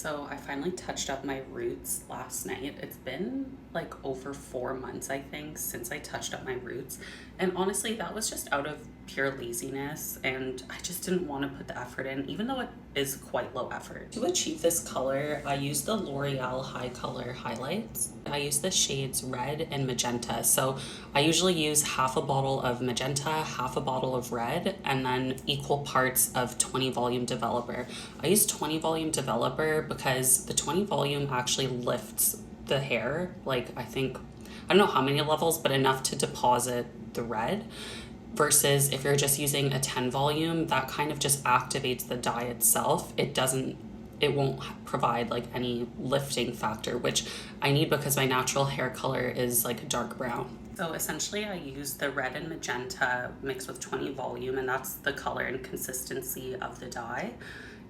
So I finally touched up my roots last night. It's been like over 4 months, I think, since I touched up my roots. And honestly, that was just out of pure laziness, and I just didn't want to put the effort in, even though it is quite low effort. To achieve this color, I used the L'Oréal HiColor HiLights. I use the shades Red and Magenta. So I usually use half a bottle of Magenta, half a bottle of Red, and then equal parts of 20 volume developer. I use 20 volume developer because the 20 volume actually lifts the hair, like I don't know how many levels, but enough to deposit the red. Versus if you're just using a 10 volume, that kind of just activates the dye itself. It won't provide like any lifting factor, which I need because my natural hair color is like a dark brown. So essentially I use the Red and Magenta mixed with 20 volume, and that's the color and consistency of the dye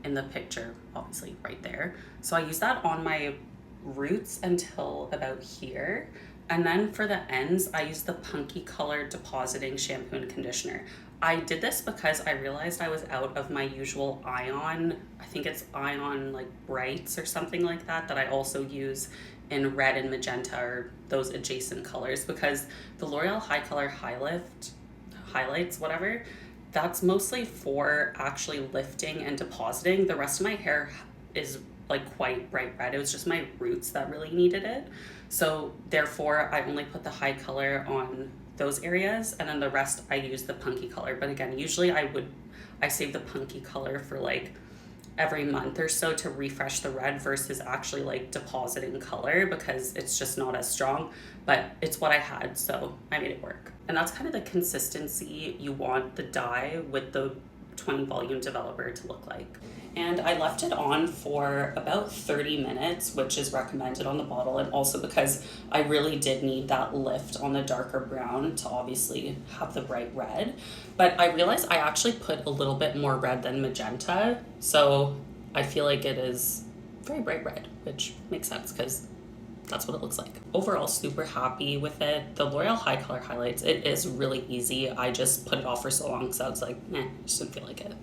in the picture, obviously right there. So I use that on my roots until about here. And then for the ends, I use the Punky Color Depositing Shampoo and Conditioner. I did this because I realized I was out of my usual Ion, I think it's Ion like Brights or something like that I also use in Red and Magenta, or those adjacent colors, because the L'Oréal HiColor Highlights, whatever, that's mostly for actually lifting and depositing. The rest of my hair is like quite bright red. It was just my roots that really needed it. So therefore I only put the high color on those areas, and then the rest I use the punky color. But again, usually I save the punky color for like every month or so to refresh the red versus actually like depositing color, because it's just not as strong. But it's what I had, so I made it work. And that's kind of the consistency you want the dye with the 20 volume developer to look like. And I left it on for about 30 minutes, which is recommended on the bottle, and also because I really did need that lift on the darker brown to obviously have the bright red. But I realized I actually put a little bit more red than Magenta, so I feel like it is very bright red, which makes sense because that's what it looks like. Overall, super happy with it. The L'Oréal HiColor HiLights, it is really easy. I just put it off for so long because I was like, I just didn't feel like it.